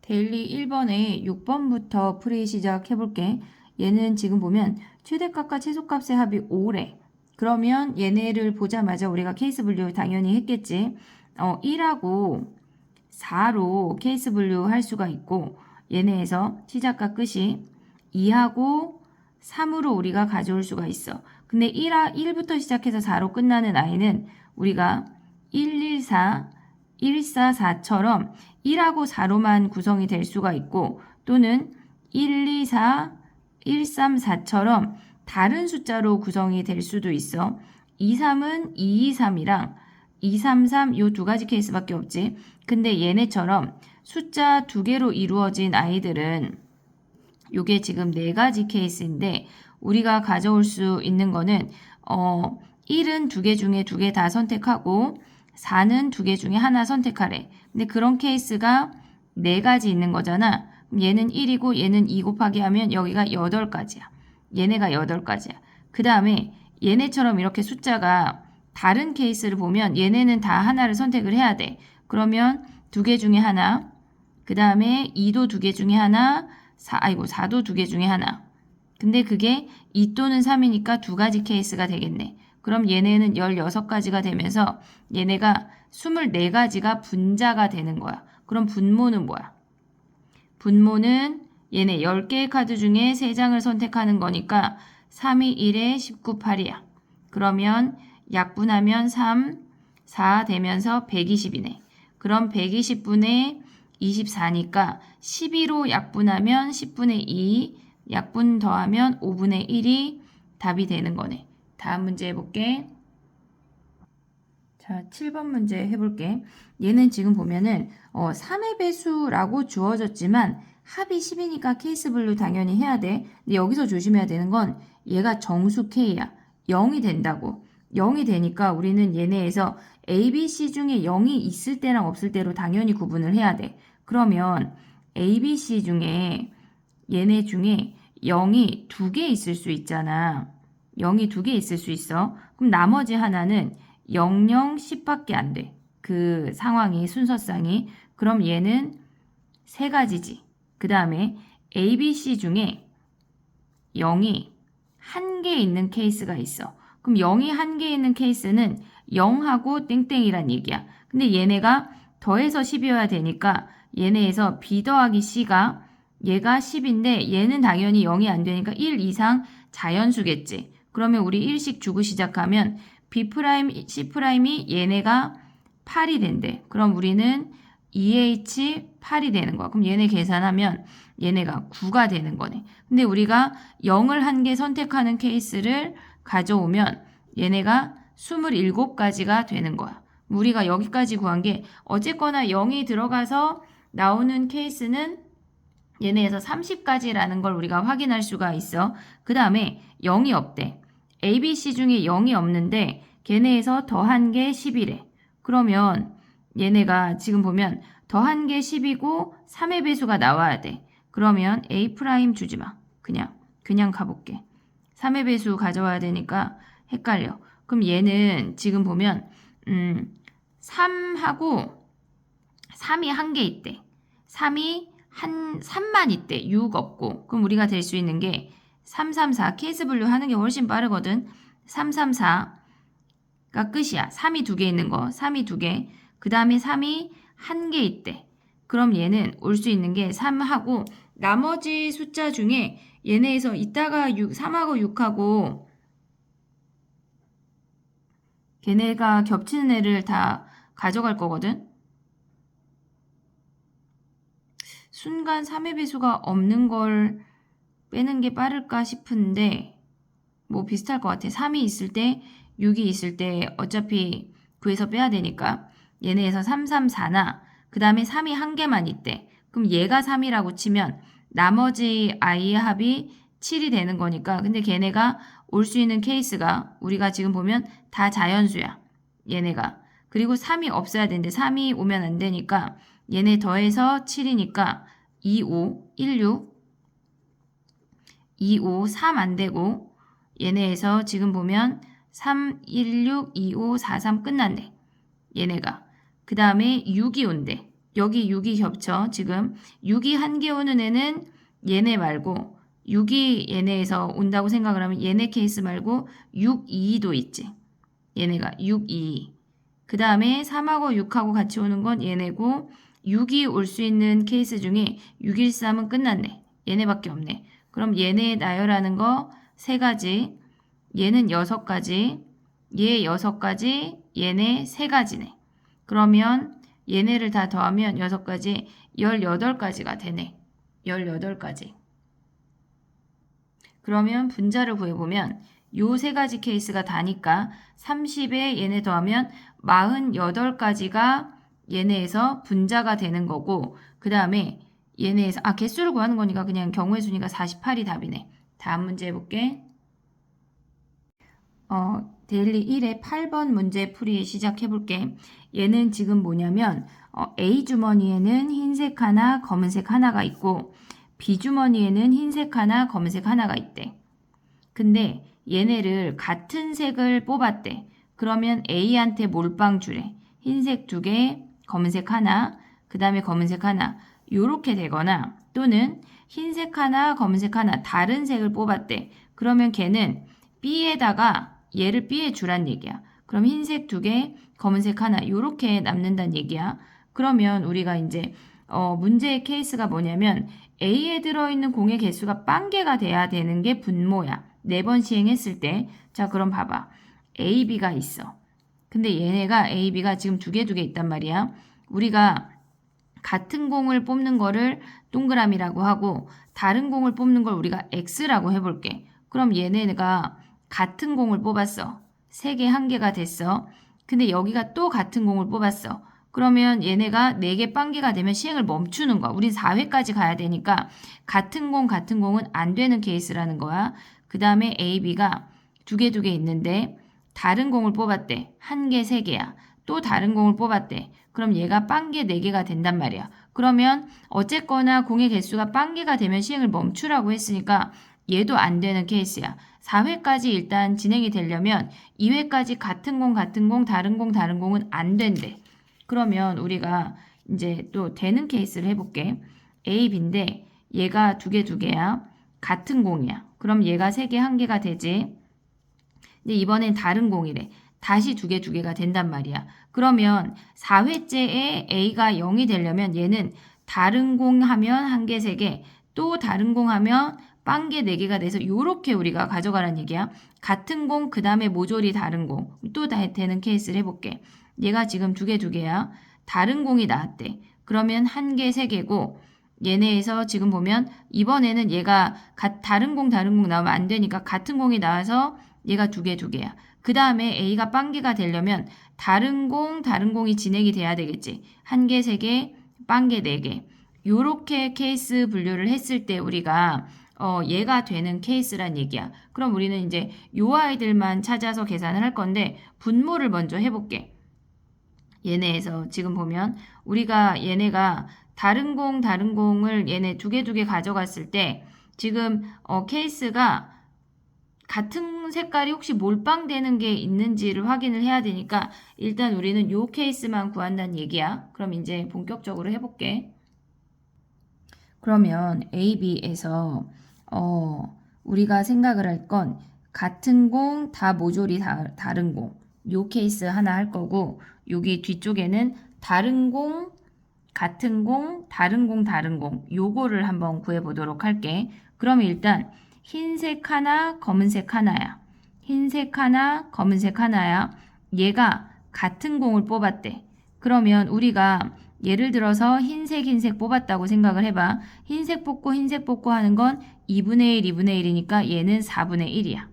데일리 1번에 6번부터 풀이 시작해볼게. 얘는 지금 보면 최대값과 최소값의 합이 5래. 그러면 얘네를 보자마자 우리가 케이스 분류 당연히 했겠지. 1하고 4로 케이스 분류 할 수가 있고 얘네에서 시작과 끝이 2하고 3으로 우리가 가져올 수가 있어. 근데 1부터 시작해서 4로 끝나는 아이는 우리가 114, 144처럼 1하고 4로만 구성이 될 수가 있고 또는 124, 134처럼 다른 숫자로 구성이 될 수도 있어. 23은 223이랑 233 요 두 가지 케이스밖에 없지. 근데 얘네처럼 숫자 두 개로 이루어진 아이들은 요게 지금 네 가지 케이스인데 우리가 가져올 수 있는 거는 1은 두 개 중에 두 개 다 선택하고 4는 두 개 중에 하나 선택하래. 근데 그런 케이스가 네 가지 있는 거잖아. 얘는 1이고 얘는 2 곱하기 하면 여기가 8가지야. 얘네가 8가지야. 그 다음에 얘네처럼 이렇게 숫자가 다른 케이스를 보면 얘네는 다 하나를 선택을 해야 돼. 그러면 두 개 중에 하나, 그 다음에 2도 두 개 중에 하나, 4도 두 개 중에 하나. 근데 그게 2 또는 3이니까 두 가지 케이스가 되겠네. 그럼 얘네는 16가지가 되면서 얘네가 24가지가 분자가 되는 거야. 그럼 분모는 뭐야? 분모는 얘네 10개의 카드 중에 3장을 선택하는 거니까 3이 1에 19, 8이야. 그러면 약분하면 3, 4 되면서 120이네. 그럼 120분의 24니까 12로 약분하면 10분의 2, 약분 더하면 5분의 1이 답이 되는 거네. 다음 문제 해볼게. 자, 7번 문제 해볼게. 얘는 지금 보면은 3의 배수라고 주어졌지만 합이 10이니까 케이스 분류 당연히 해야 돼. 근데 여기서 조심해야 되는 건 얘가 정수 K야. 0이 된다고. 0이 되니까 우리는 얘네에서 A, B, C 중에 0이 있을 때랑 없을 때로 당연히 구분을 해야 돼. 그러면 A, B, C 중에 얘네 중에 0이 두 개 있을 수 있잖아. 0이 두 개 있을 수 있어. 그럼 나머지 하나는 0, 0, 10밖에 안 돼. 그 상황이, 순서상이. 그럼 얘는 세 가지지. 그 다음에 A, B, C 중에 0이 한 개 있는 케이스가 있어. 그럼 0이 한 개 있는 케이스는 0하고 땡땡이란 얘기야. 근데 얘네가 더해서 10이어야 되니까 얘네에서 B 더하기 C가 얘가 10인데 얘는 당연히 0이 안 되니까 1 이상 자연수겠지. 그러면 우리 1씩 주고 시작하면 B', C'이 얘네가 8이 된대. 그럼 우리는 2H8이 되는 거야. 그럼 얘네 계산하면 얘네가 9가 되는 거네. 근데 우리가 0을 한 개 선택하는 케이스를 가져오면 얘네가 27가지가 되는 거야. 우리가 여기까지 구한 게 어쨌거나 0이 들어가서 나오는 케이스는 얘네에서 30가지라는 걸 우리가 확인할 수가 있어. 그 다음에 0이 없대. A, B, C 중에 0이 없는데 걔네에서 더한 게 10이래. 그러면 얘네가 지금 보면 더한 게 10이고 3의 배수가 나와야 돼. 그러면 A' 주지 마. 그냥 가볼게. 3의 배수 가져와야 되니까 헷갈려. 그럼 얘는 지금 보면 3하고 3이 한 개 있대. 3만 있대. 6 없고. 그럼 우리가 될 수 있는 게 334 케이스 분류 하는 게 훨씬 빠르거든. 334가 끝이야. 3이 두 개 있는 거. 3이 두 개. 그 다음에 3이 한 개 있대. 그럼 얘는 올 수 있는 게 3하고 나머지 숫자 중에 얘네에서 이따가 3하고 6하고 걔네가 겹치는 애를 다 가져갈 거거든. 순간 3의 배수가 없는 걸 빼는 게 빠를까 싶은데 뭐 비슷할 것 같아. 3이 있을 때 6이 있을 때 어차피 구해서 빼야 되니까 얘네에서 334나 그 다음에 3이 한 개만 있대. 그럼 얘가 3이라고 치면 나머지 i의 합이 7이 되는 거니까 근데 걔네가 올 수 있는 케이스가 우리가 지금 보면 다 자연수야. 얘네가. 그리고 3이 없어야 되는데 3이 오면 안 되니까 얘네 더해서 7이니까 25, 16, 25, 3 안 되고 얘네에서 지금 보면 3, 1, 6, 2, 5, 4, 3 끝났네. 얘네가. 그 다음에 6이 온대. 여기 6이 겹쳐. 지금 6이 한 개 오는 애는 얘네 말고 6이 얘네에서 온다고 생각을 하면 얘네 케이스 말고 6, 2도 있지. 얘네가 6, 2. 그 다음에 3하고 6하고 같이 오는 건 얘네고 6이 올 수 있는 케이스 중에 6, 1, 3은 끝났네. 얘네밖에 없네. 그럼 얘네 나열하는 거 3가지, 얘는 6가지, 얘 6가지, 얘네 3가지네. 그러면 얘네를 다 더하면 6가지, 18가지가 되네. 18가지. 그러면 분자를 구해보면 요 3가지 케이스가 다니까 30에 얘네 더하면 48가지가 얘네에서 분자가 되는 거고, 그 다음에 얘네에서 개수를 구하는 거니까 그냥 경우의 순위가 48이 답이네. 다음 문제 해볼게. 데일리 1의 8번 문제 풀이 시작해볼게. 얘는 지금 뭐냐면 A 주머니에는 흰색 하나, 검은색 하나가 있고 B 주머니에는 흰색 하나, 검은색 하나가 있대. 근데 얘네를 같은 색을 뽑았대. 그러면 A한테 몰빵 주래. 흰색 2개, 검은색 하나, 그 다음에 검은색 하나. 요렇게 되거나 또는 흰색 하나, 검은색 하나 다른 색을 뽑았대. 그러면 걔는 B에다가 얘를 B에 주란 얘기야. 그럼 흰색 2개, 검은색 하나 요렇게 남는다는 얘기야. 그러면 우리가 이제 문제의 케이스가 뭐냐면 A에 들어있는 공의 개수가 빵개가 돼야 되는 게 분모야. 4번 시행했을 때. 자, 그럼 봐봐. A, B가 있어. 근데 얘네가 A, B가 지금 2개 있단 말이야. 우리가 같은 공을 뽑는 거를 동그라미라고 하고 다른 공을 뽑는 걸 우리가 X라고 해볼게. 그럼 얘네가 같은 공을 뽑았어. 3개, 1개가 됐어. 근데 여기가 또 같은 공을 뽑았어. 그러면 얘네가 4개 빵개가 되면 시행을 멈추는 거야. 우린 4회까지 가야 되니까 같은 공은 안 되는 케이스라는 거야. 그 다음에 A, B가 2개 있는데 다른 공을 뽑았대. 1개, 3개야. 또 다른 공을 뽑았대. 그럼 얘가 빵개 4개가 된단 말이야. 그러면 어쨌거나 공의 개수가 빵개가 되면 시행을 멈추라고 했으니까 얘도 안 되는 케이스야. 4회까지 일단 진행이 되려면 2회까지 같은 공, 다른 공은 안 된대. 그러면 우리가 이제 또 되는 케이스를 해볼게. A, B인데 얘가 2개야. 같은 공이야. 그럼 얘가 3개, 1개가 되지. 근데 이번엔 다른 공이래. 다시 2개가 된단 말이야. 그러면 4회째에 A가 0이 되려면 얘는 다른 공 하면 1개, 3개, 또 다른 공 하면 빵개 4개가 돼서 요렇게 우리가 가져가라는 얘기야. 같은 공, 그 다음에 모조리 다른 공. 또 되는 케이스를 해볼게. 얘가 지금 2개야. 다른 공이 나왔대. 그러면 1개, 3개고 얘네에서 지금 보면 이번에는 얘가 다른 공 나오면 안 되니까 같은 공이 나와서 얘가 2개야. 그 다음에 A가 빵개가 되려면 다른 공이 진행이 돼야 되겠지. 1개, 3개, 빵개 4개. 요렇게 케이스 분류를 했을 때 우리가 얘가 되는 케이스란 얘기야. 그럼 우리는 이제 요 아이들만 찾아서 계산을 할 건데 분모를 먼저 해볼게. 얘네에서 지금 보면 우리가 얘네가 다른 공을 얘네 2개 가져갔을 때 지금 케이스가 같은 색깔이 혹시 몰빵되는 게 있는지를 확인을 해야 되니까 일단 우리는 요 케이스만 구한다는 얘기야. 그럼 이제 본격적으로 해볼게. 그러면 A, B에서 우리가 생각을 할 건 같은 공, 다 모조리 다른 공. 요 케이스 하나 할 거고 여기 뒤쪽에는 다른 공, 같은 공, 다른 공 요거를 한번 구해보도록 할게. 그러면 일단 흰색 하나, 검은색 하나야. 흰색 하나, 검은색 하나야. 얘가 같은 공을 뽑았대. 그러면 우리가 예를 들어서 흰색 뽑았다고 생각을 해봐. 흰색 뽑고 하는 건 2분의 1, 2분의 1이니까 얘는 4분의 1이야.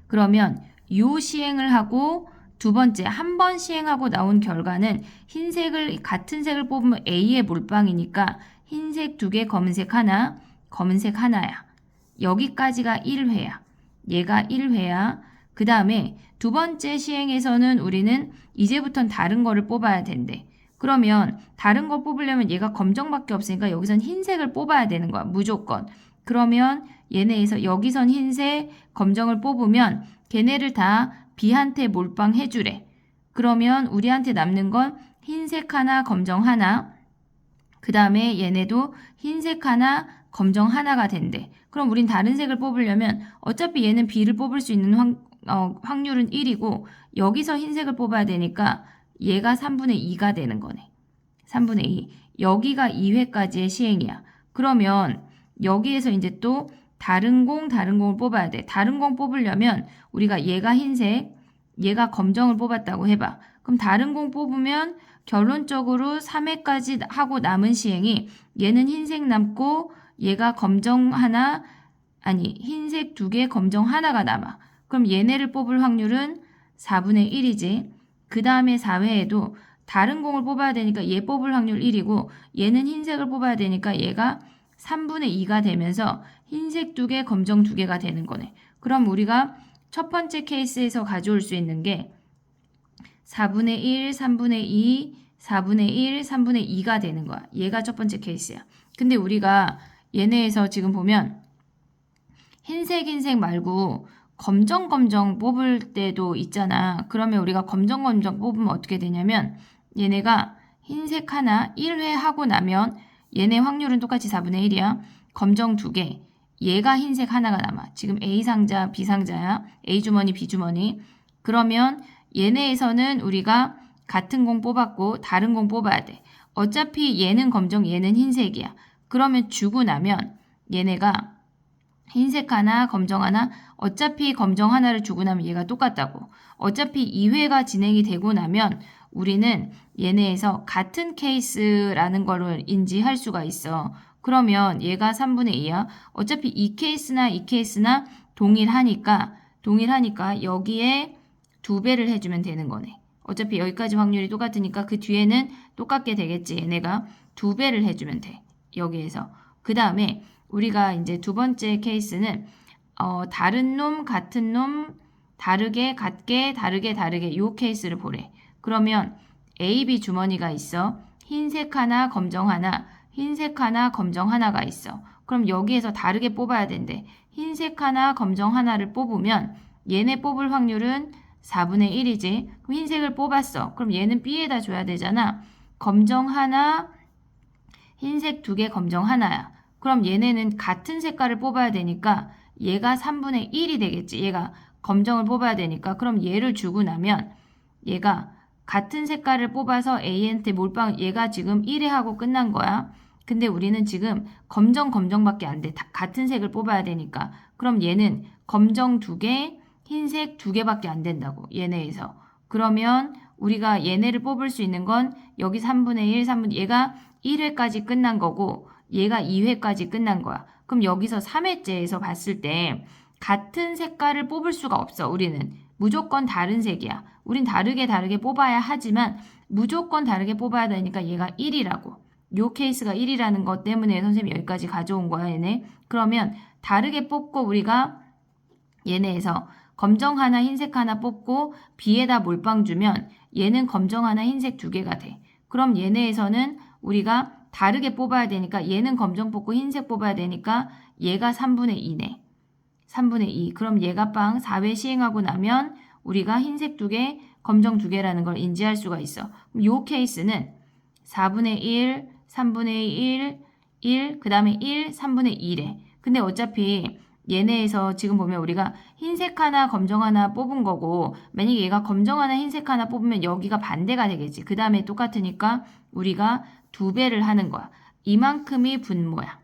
그러면 요 시행을 하고 두 번째 한 번 시행하고 나온 결과는 같은 색을 뽑으면 A의 몰빵이니까 흰색 2개, 검은색 하나야. 여기까지가 1회야. 얘가 1회야. 그 다음에 두 번째 시행에서는 우리는 이제부터는 다른 거를 뽑아야 된대. 그러면 다른 거 뽑으려면 얘가 검정밖에 없으니까 여기선 흰색을 뽑아야 되는 거야. 무조건. 그러면 얘네에서 여기선 흰색, 검정을 뽑으면 걔네를 다 B한테 몰빵 해주래. 그러면 우리한테 남는 건 흰색 하나, 검정 하나. 그 다음에 얘네도 흰색 하나, 검정 하나가 된대. 그럼 우린 다른 색을 뽑으려면 어차피 얘는 B를 뽑을 수 있는 확률은 1이고 여기서 흰색을 뽑아야 되니까 얘가 3분의 2가 되는 거네. 3분의 2. 여기가 2회까지의 시행이야. 그러면 여기에서 이제 또 다른 공을 뽑아야 돼. 다른 공 뽑으려면 우리가 얘가 흰색, 얘가 검정을 뽑았다고 해봐. 그럼 다른 공 뽑으면 결론적으로 3회까지 하고 남은 시행이 얘는 흰색 남고 얘가 검정 하나, 아니 흰색 2개, 검정 하나가 남아. 그럼 얘네를 뽑을 확률은 4분의 1이지. 그 다음에 4회에도 다른 공을 뽑아야 되니까 얘 뽑을 확률 1이고 얘는 흰색을 뽑아야 되니까 얘가 3분의 2가 되면서 흰색 2개, 검정 2개가 되는 거네. 그럼 우리가 첫 번째 케이스에서 가져올 수 있는 게 4분의 1, 3분의 2, 4분의 1, 3분의 2가 되는 거야. 얘가 첫 번째 케이스야. 근데 우리가 얘네에서 지금 보면 흰색 말고 검정 뽑을 때도 있잖아. 그러면 우리가 검정 뽑으면 어떻게 되냐면 얘네가 흰색 하나 1회 하고 나면 얘네 확률은 똑같이 4분의 1이야. 검정 2개. 얘가 흰색 하나가 남아. 지금 A 상자, B 상자야. A 주머니, B 주머니. 그러면 얘네에서는 우리가 같은 공 뽑았고 다른 공 뽑아야 돼. 어차피 얘는 검정, 얘는 흰색이야. 그러면 주고 나면 얘네가 흰색 하나, 검정 하나, 어차피 검정 하나를 주고 나면 얘가 똑같다고. 어차피 2회가 진행이 되고 나면 우리는 얘네에서 같은 케이스라는 거를 인지할 수가 있어. 그러면 얘가 3분의 2야. 어차피 이 케이스나 동일하니까 여기에 2배를 해주면 되는 거네. 어차피 여기까지 확률이 똑같으니까 그 뒤에는 똑같게 되겠지. 얘네가 2배를 해주면 돼. 여기에서. 그 다음에 우리가 이제 두 번째 케이스는 다른 놈, 같은 놈, 다르게, 같게, 다르게 요 케이스를 보래. 그러면 A, B 주머니가 있어. 흰색 하나, 검정 하나, 흰색 하나, 검정 하나가 있어. 그럼 여기에서 다르게 뽑아야 된대. 흰색 하나, 검정 하나를 뽑으면 얘네 뽑을 확률은 4분의 1이지. 그럼 흰색을 뽑았어. 그럼 얘는 B에다 줘야 되잖아. 검정 하나, 흰색 2개, 검정 하나야. 그럼 얘네는 같은 색깔을 뽑아야 되니까 얘가 3분의 1이 되겠지. 얘가 검정을 뽑아야 되니까. 그럼 얘를 주고 나면 얘가 같은 색깔을 뽑아서 A한테 몰빵, 얘가 지금 1회 하고 끝난 거야. 근데 우리는 지금 검정밖에 안 돼. 같은 색을 뽑아야 되니까. 그럼 얘는 검정 2개, 흰색 2개밖에 안 된다고. 얘네에서. 그러면 우리가 얘네를 뽑을 수 있는 건 여기 3분의 1, 얘가 1회까지 끝난 거고 얘가 2회까지 끝난 거야. 그럼 여기서 3회째에서 봤을 때 같은 색깔을 뽑을 수가 없어. 우리는 무조건 다른 색이야. 우린 다르게 뽑아야 하지만 무조건 다르게 뽑아야 되니까 얘가 1이라고. 요 케이스가 1이라는 것 때문에 선생님이 여기까지 가져온 거야. 얘네. 그러면 다르게 뽑고 우리가 얘네에서 검정 하나, 흰색 하나 뽑고 B에다 몰빵 주면 얘는 검정 하나, 흰색 2개가 돼. 그럼 얘네에서는 우리가 다르게 뽑아야 되니까 얘는 검정 뽑고 흰색 뽑아야 되니까 얘가 3분의 2네. 3분의 2. 그럼 얘가 4회 시행하고 나면 우리가 흰색 2개, 검정 2개라는 걸 인지할 수가 있어. 그럼 요 케이스는 4분의 1, 3분의 1, 그 다음에 1, 3분의 1에. 근데 어차피 얘네에서 지금 보면 우리가 흰색 하나, 검정 하나 뽑은 거고 만약에 얘가 검정 하나, 흰색 하나 뽑으면 여기가 반대가 되겠지. 그 다음에 똑같으니까 우리가 2배를 하는 거야. 이만큼이 분모야.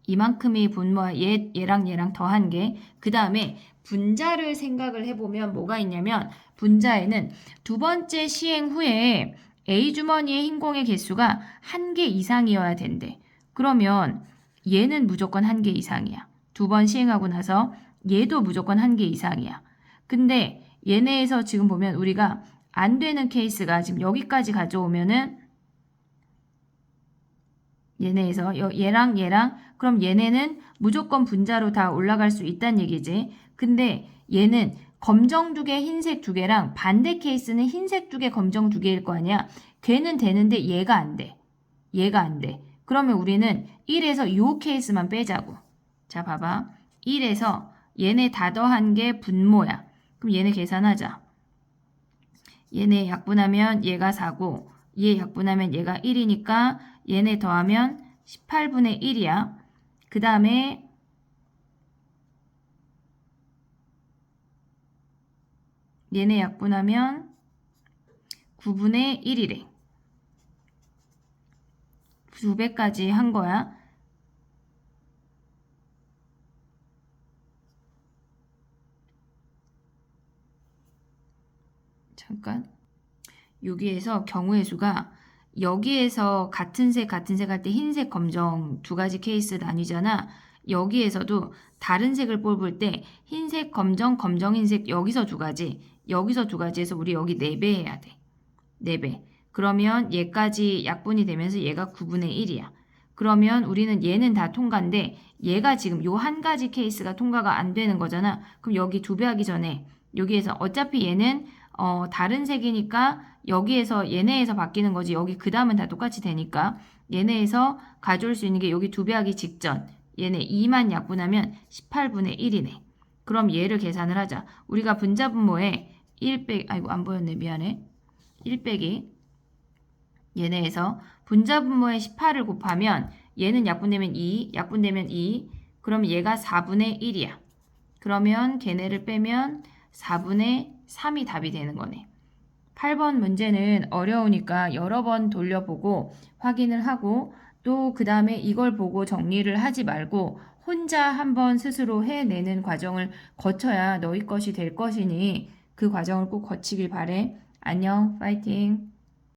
얘랑 더한 게. 그 다음에 분자를 생각을 해보면 뭐가 있냐면 분자에는 두 번째 시행 후에 A 주머니의 흰 공의 개수가 1개 이상이어야 된대. 그러면 얘는 무조건 1개 이상이야. 2번 시행하고 나서 얘도 무조건 1개 이상이야. 근데 얘네에서 지금 보면 우리가 안 되는 케이스가 지금 여기까지 가져오면은 얘네에서 얘랑 그럼 얘네는 무조건 분자로 다 올라갈 수 있다는 얘기지. 근데 얘는 검정 2개, 흰색 2개랑 반대 케이스는 흰색 2개, 검정 2개일 거 아니야. 걔는 되는데 얘가 안 돼. 그러면 우리는 1에서 요 케이스만 빼자고. 자, 봐봐. 1에서 얘네 다 더한 게 분모야. 그럼 얘네 계산하자. 얘네 약분하면 얘가 4고 얘 약분하면 얘가 1이니까 얘네 더하면 18분의 1이야. 그 다음에 얘네 약분하면 9분의 1이래. 2배까지 한 거야. 잠깐. 여기에서 경우의 수가 여기에서 같은 색 할 때 흰색 검정 두 가지 케이스 나뉘잖아. 여기에서도 다른 색을 뽑을 때 흰색 검정 검정 흰색 여기서 두 가지 여기서 두 가지에서 우리 여기 4배 해야 돼. 4배. 그러면 얘까지 약분이 되면서 얘가 9분의 1이야. 그러면 우리는 얘는 다 통과인데 얘가 지금 요 한 가지 케이스가 통과가 안 되는 거잖아. 그럼 여기 2배 하기 전에 여기에서 어차피 얘는 다른 색이니까 여기에서 얘네에서 바뀌는 거지. 여기 그 다음은 다 똑같이 되니까 얘네에서 가져올 수 있는 게 여기 2배 하기 직전 얘네 2만 약분하면 18분의 1이네. 그럼 얘를 계산을 하자. 우리가 분자분모에 1 빼기 아이고 안 보였네 미안해. 1 빼기 얘네에서 분자분모에 18을 곱하면 얘는 약분되면 2, 약분되면 2, 그럼 얘가 4분의 1이야. 그러면 걔네를 빼면 4분의 3이 답이 되는 거네. 8번 문제는 어려우니까 여러 번 돌려보고 확인을 하고 또 그 다음에 이걸 보고 정리를 하지 말고 혼자 한번 스스로 해내는 과정을 거쳐야 너희 것이 될 것이니 그 과정을 꼭 거치길 바래. 안녕, 파이팅!